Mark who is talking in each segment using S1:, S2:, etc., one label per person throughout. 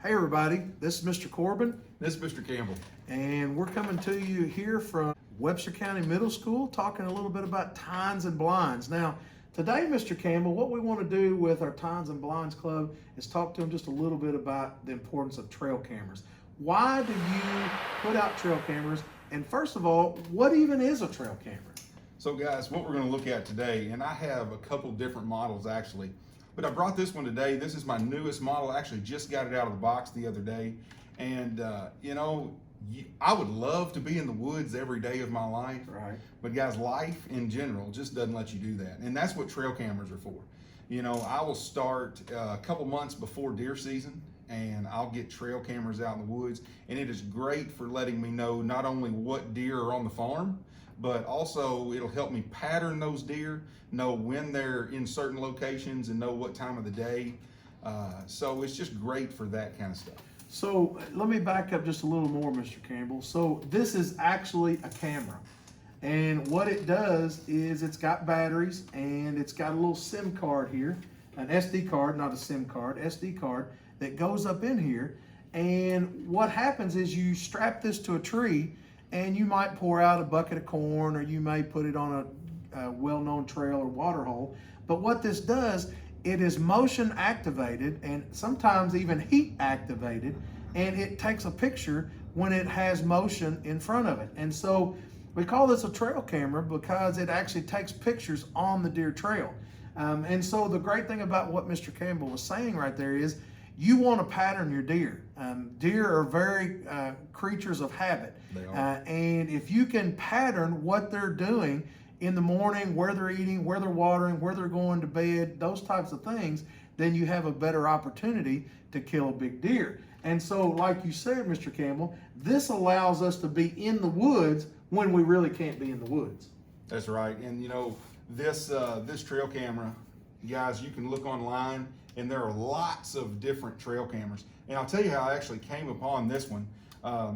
S1: Hey everybody, this is Mr. Corbin.
S2: This is Mr. Campbell.
S1: And we're coming to you here from Webster County Middle School, talking a little bit about tines and blinds. Now, today, Mr. Campbell, what we want to do with our Tines and Blinds Club is talk to them just a little bit about the importance of trail cameras. Why do you put out trail cameras? And first of all, what even is a trail camera?
S2: So guys, what we're going to look at today, and I have a couple different models actually, but I brought this one today. This is my newest model. I actually just got it out of the box the other day. And you know, I would love to be in the woods every day of my life,
S1: right?
S2: But guys, life in general just doesn't let you do that. And that's what trail cameras are for. You know, I will start a couple months before deer season and I'll get trail cameras out in the woods. And it is great for letting me know not only what deer are on the farm, but also it'll help me pattern those deer, know when they're in certain locations and know what time of the day. So it's just great for that kind of stuff.
S1: So let me back up just a little more, Mr. Campbell. So this is actually a camera. And what it does is it's got batteries and it's got a little SIM card here, an SD card, not a SIM card, SD card that goes up in here. And what happens is you strap this to a tree and you might pour out a bucket of corn or you may put it on a well-known trail or water hole. But what this does, it is motion activated and sometimes even heat activated, and it takes a picture when it has motion in front of it. And so we call this a trail camera because it actually takes pictures on the deer trail. And so the great thing about what Mr. Campbell was saying right there is you want to pattern your deer. Deer are very creatures of habit.
S2: They are.
S1: And if you can pattern what they're doing in the morning, where they're eating, where they're watering, where they're going to bed, those types of things, then you have a better opportunity to kill a big deer. And so, like you said, Mr. Campbell, this allows us to be in the woods when we really can't be in the woods.
S2: That's right. And you know, this trail camera, guys, you can look online and there are lots of different trail cameras. And I'll tell you how I actually came upon this one.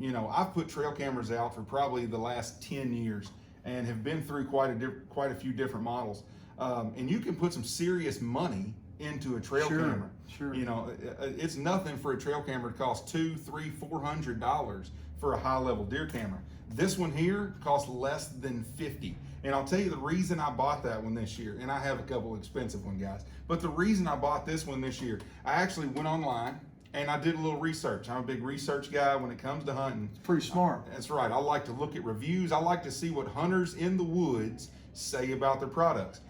S2: You know, I've put trail cameras out for probably the last 10 years and have been through quite a few different models. And you can put some serious money into a trail camera.
S1: Sure.
S2: You know, it's nothing for a trail camera to cost $200, $300, $400 for a high-level deer camera. This one here costs less than $50. And I'll tell you the reason I bought that one this year, and I have a couple expensive ones, guys, but the reason I bought this one this year, I actually went online and I did a little research. I'm a big research guy when it comes to hunting.
S1: It's pretty smart.
S2: That's right. I like to look at reviews. I like to see what hunters in the woods say about their products.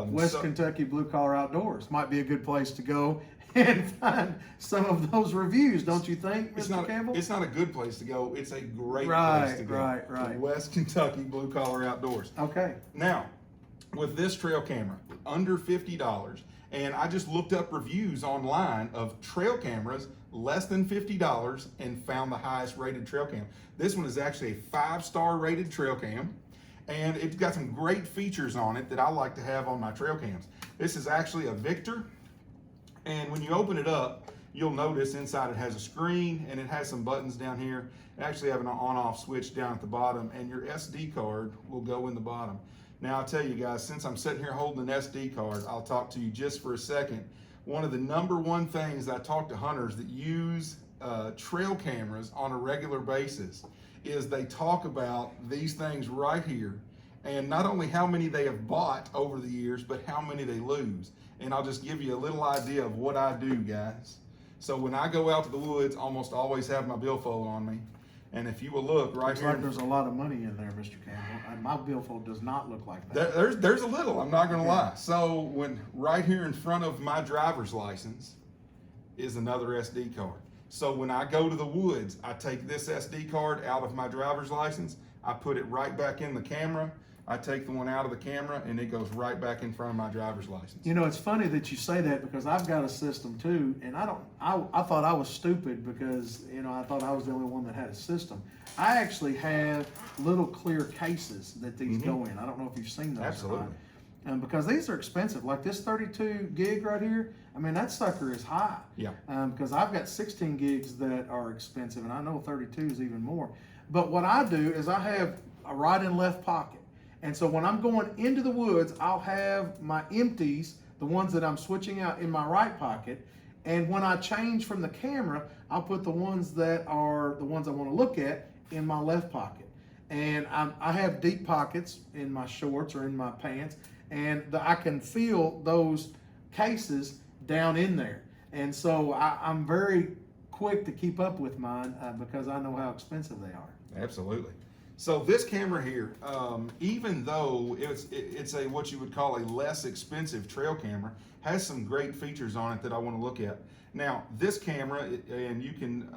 S1: West Kentucky Blue Collar Outdoors might be a good place to go and find some of those reviews, don't you think, Mr. Campbell?
S2: It's not a good place to go. It's a great
S1: right,
S2: place to go.
S1: Right.
S2: West Kentucky Blue Collar Outdoors.
S1: Okay.
S2: Now, with this trail camera, under $50, and I just looked up reviews online of trail cameras less than $50 and found the highest rated trail cam. This one is actually a 5-star rated trail cam, and it's got some great features on it that I like to have on my trail cams. This is actually a Victor, and when you open it up, you'll notice inside it has a screen and it has some buttons down here. It actually have an on-off switch down at the bottom, and your SD card will go in the bottom. Now I'll tell you guys, since I'm sitting here holding an SD card, I'll talk to you just for a second. One of the #1 things I talk to hunters that use trail cameras on a regular basis is they talk about these things right here, and not only how many they have bought over the years, but how many they lose. And I'll just give you a little idea of what I do, guys. So when I go out to the woods, almost always have my billfold on me. And if you will look right here.
S1: Looks like there's a lot of money in there, Mr. Campbell. And my billfold does not look like that.
S2: There's a little, I'm not gonna lie. So when right here in front of my driver's license is another SD card. So when I go to the woods, I take this SD card out of my driver's license, I put it right back in the camera, I take the one out of the camera, and it goes right back in front of my driver's license.
S1: You know, it's funny that you say that because I've got a system too, and I thought I was stupid because, you know, I thought I was the only one that had a system. I actually have little clear cases that these go in. I don't know if you've seen those.
S2: Absolutely.
S1: Or not. Because these are expensive. Like this 32 gig right here, I mean, that sucker is high.
S2: Yeah.
S1: Because I've got 16 gigs that are expensive, and I know 32 is even more. But what I do is I have a right and left pocket. And so when I'm going into the woods, I'll have my empties, the ones that I'm switching out, in my right pocket, And when I change from the camera, I'll put the ones that are the ones I want to look at in my left pocket. And I have deep pockets in my shorts or in my pants, and I can feel those cases down in there. And so I'm very quick to keep up with mine because I know how expensive they are.
S2: Absolutely. So this camera here, even though it's a what you would call a less expensive trail camera, has some great features on it that I want to look at. Now, this camera, and you can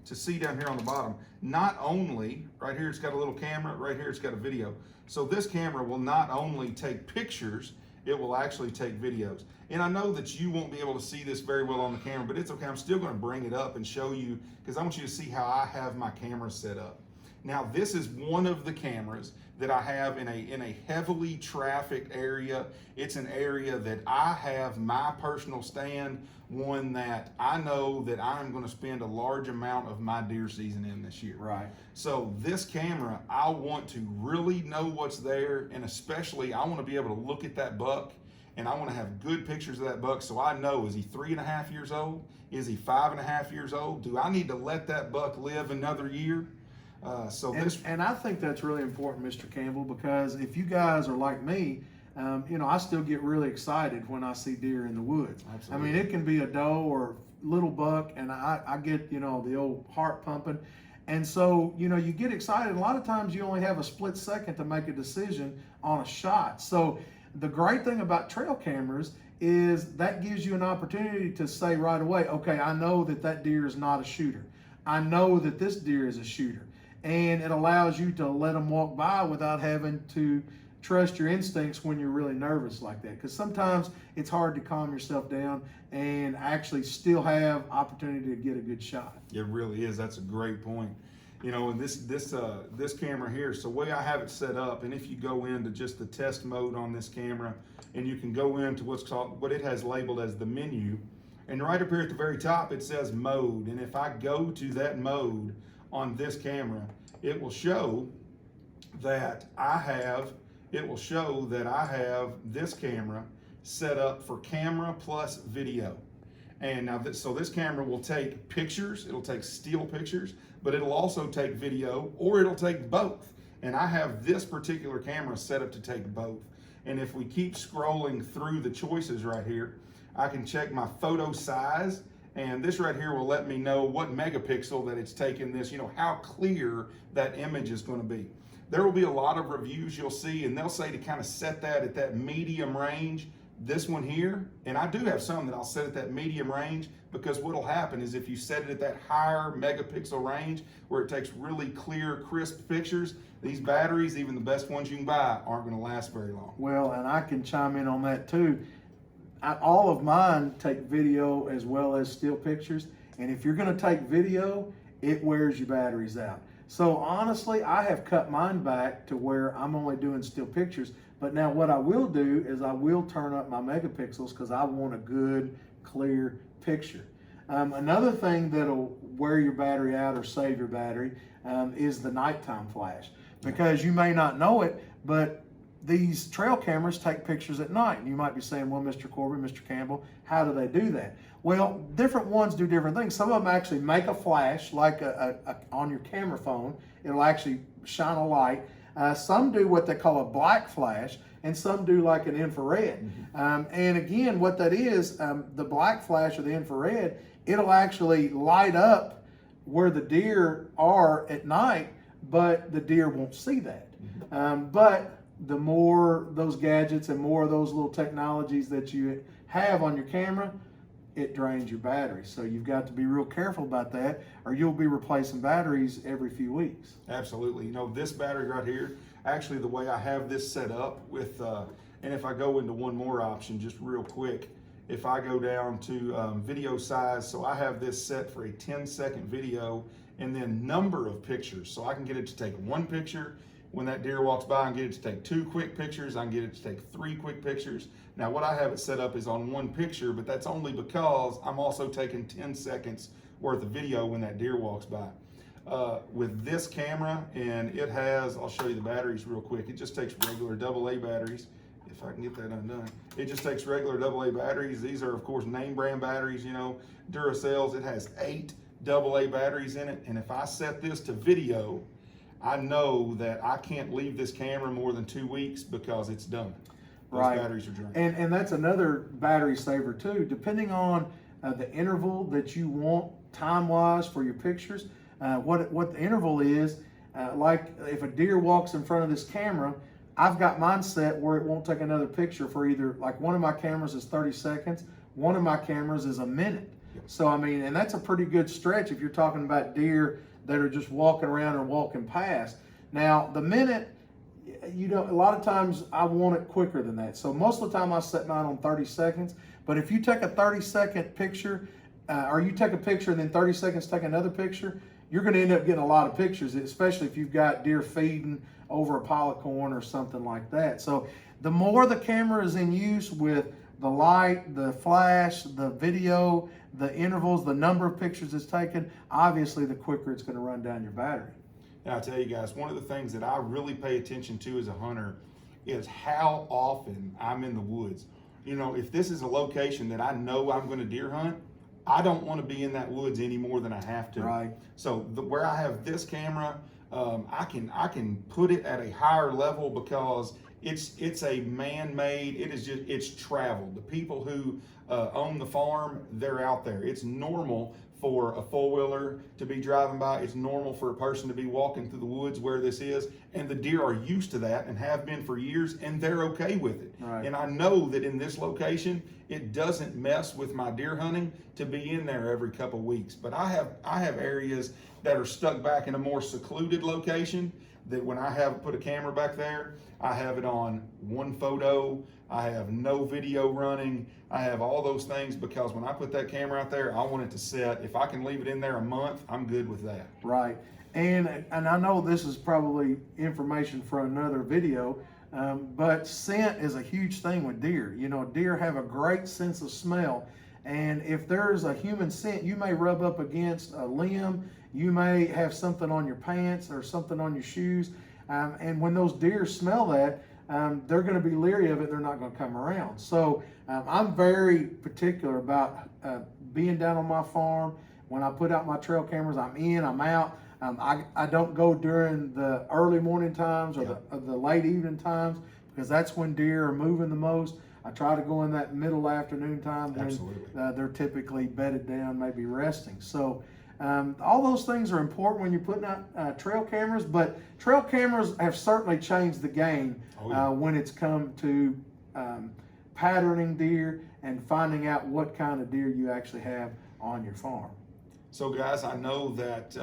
S2: to see down here on the bottom, not only right here it's got a little camera, right here it's got a video. So this camera will not only take pictures, it will actually take videos. And I know that you won't be able to see this very well on the camera, but it's okay. I'm still going to bring it up and show you because I want you to see how I have my camera set up. Now, this is one of the cameras that I have in a heavily trafficked area. It's an area that I have my personal stand, one that I know that I'm going to spend a large amount of my deer season in this year.
S1: Right.
S2: So this camera, I want to really know what's there, and especially I want to be able to look at that buck, and I want to have good pictures of that buck so I know, is he 3.5 years old? Is he 5.5 years old? Do I need to let that buck live another year?
S1: And I think that's really important, Mr. Campbell, because if you guys are like me, I still get really excited when I see deer in the woods.
S2: Absolutely.
S1: I mean, it can be a doe or little buck, and I get, the old heart pumping. And so, you get excited. A lot of times you only have a split second to make a decision on a shot. So the great thing about trail cameras is that gives you an opportunity to say right away, okay, I know that deer is not a shooter. I know that this deer is a shooter. And it allows you to let them walk by without having to trust your instincts when you're really nervous like that. Because sometimes it's hard to calm yourself down and actually still have opportunity to get a good shot.
S2: It really is. That's a great point. And this camera here, so the way I have it set up, and if you go into just the test mode on this camera, and you can go into what it has labeled as the menu, and right up here at the very top it says mode. And if I go to that mode on this camera, it will show that I have this camera set up for camera plus video. And now so this camera will take pictures, it'll take still pictures, but it'll also take video, or it'll take both. And I have this particular camera set up to take both. And if we keep scrolling through the choices right here, I can check my photo size. And this right here will let me know what megapixel that it's taken this, how clear that image is going to be. There will be a lot of reviews you'll see, and they'll say to kind of set that at that medium range. This one here, and I do have some that I'll set at that medium range, because what'll happen is if you set it at that higher megapixel range where it takes really clear, crisp pictures, these batteries, even the best ones you can buy, aren't going to last very long.
S1: Well, and I can chime in on that too. All of mine take video as well as still pictures, and if you're going to take video, it wears your batteries out. So honestly, I have cut mine back to where I'm only doing still pictures. But now what I will do is I will turn up my megapixels because I want a good, clear picture. Another thing that'll wear your battery out or save your battery is the nighttime flash, because you may not know it, but these trail cameras take pictures at night. And you might be saying, well, Mr. Corbin, Mr. Campbell, how do they do that? Well, different ones do different things. Some of them actually make a flash, like on your camera phone. It'll actually shine a light. Some do what they call a black flash, and some do like an infrared. And again, what that is, the black flash or the infrared, it'll actually light up where the deer are at night, but the deer won't see that. But the more those gadgets and more of those little technologies that you have on your camera, it drains your battery. So you've got to be real careful about that, or you'll be replacing batteries every few weeks.
S2: Absolutely. This battery right here, actually the way I have this set up with, and if I go into one more option just real quick, if I go down to video size, so I have this set for a 10-second video, and then number of pictures. So I can get it to take one picture. When that deer walks by, I can get it to take 2 quick pictures. I can get it to take 3 quick pictures. Now what I have it set up is on 1 picture, but that's only because I'm also taking 10 seconds worth of video when that deer walks by. With this camera, and it has, I'll show you the batteries real quick. It just takes regular AA batteries, if I can get that undone. It just takes regular AA batteries. These are, of course, name brand batteries, you know, Duracells. It has 8 AA batteries in it. And if I set this to video, I know that I can't leave this camera more than 2 weeks because it's done. Those batteries are drained.
S1: And that's another battery saver too. Depending on the interval that you want time-wise for your pictures, what the interval is, like if a deer walks in front of this camera, I've got mine set where it won't take another picture for either, like one of my cameras is 30 seconds, one of my cameras is a minute. So I mean, and that's a pretty good stretch if you're talking about deer that are just walking around or walking past. Now the minute, you know, a lot of times I want it quicker than that. So most of the time I set mine on 30 seconds, but if you take a 30-second picture, or you take a picture and then 30 seconds take another picture, you're gonna end up getting a lot of pictures, especially if you've got deer feeding over a pile of corn or something like that. So the more the camera is in use with the light, the flash, the video, the intervals, the number of pictures it's taken, obviously the quicker it's gonna run down your battery.
S2: And I tell you guys, one of the things that I really pay attention to as a hunter is how often I'm in the woods. You know, if this is a location that I know I'm gonna deer hunt, I don't want to be in that woods any more than I have to.
S1: Right.
S2: So where I have this camera, I can put it at a higher level because it's a man-made. It's traveled. The people who own the farm, they're out there. It's normal for a four-wheeler to be driving by. It's normal for a person to be walking through the woods where this is, and the deer are used to that and have been for years, and they're okay with it.
S1: Right.
S2: And I know that in this location, it doesn't mess with my deer hunting to be in there every couple weeks. But I have areas that are stuck back in a more secluded location that when I have put a camera back there, I have it on one photo, I have no video running, I have all those things because when I put that camera out there, I want it to set. If I can leave it in there a month, I'm good with that.
S1: Right. And I know this is probably information for another video, but scent is a huge thing with deer. You know, deer have a great sense of smell. And if there's a human scent, you may rub up against a limb, you may have something on your pants or something on your shoes. And when those deer smell that, they're going to be leery of it. They're not going to come around. So I'm very particular about being down on my farm. When I put out my trail cameras, I'm in, I'm out. I don't go during the early morning times or the late evening times because that's when deer are moving the most. I try to go in that middle afternoon time when they're typically bedded down, maybe resting. So all those things are important when you're putting out trail cameras, but trail cameras have certainly changed the game when it's come to patterning deer and finding out what kind of deer you actually have on your farm.
S2: So guys, I know that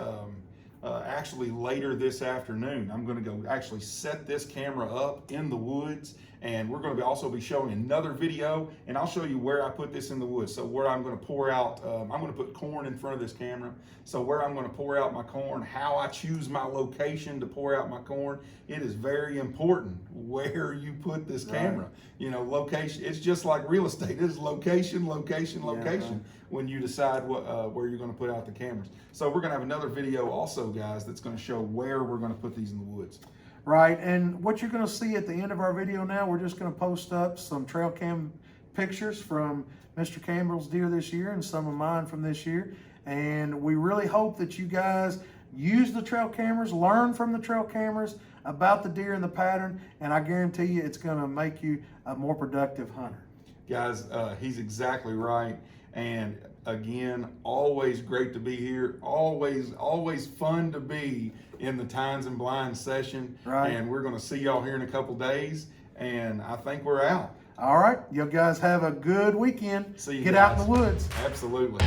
S2: actually later this afternoon, I'm going to go actually set this camera up in the woods, and we're going to also be showing another video, and I'll show you where I put this in the woods. So where I'm going to pour out, I'm going to put corn in front of this camera. So where I'm going to pour out my corn, how I choose my location to pour out my corn, it is very important where you put this camera. You know, location, it's just like real estate. It is location, location, location when you decide where you're going to put out the cameras. So we're going to have another video also, guys, that's going to show where we're going to put these in the woods.
S1: Right, and what you're going to see at the end of our video now, we're just going to post up some trail cam pictures from Mr. Campbell's deer this year and some of mine from this year. And we really hope that you guys use the trail cameras, learn from the trail cameras about the deer and the pattern, and I guarantee you it's going to make you a more productive hunter.
S2: Guys, he's exactly right. And again, always great to be here. Always fun to be in the Tines and Blinds session.
S1: Right.
S2: And we're going to see y'all here in a couple days. And I think we're out.
S1: All right. You guys have a good weekend.
S2: See you
S1: Get
S2: guys.
S1: out in the woods.
S2: Absolutely.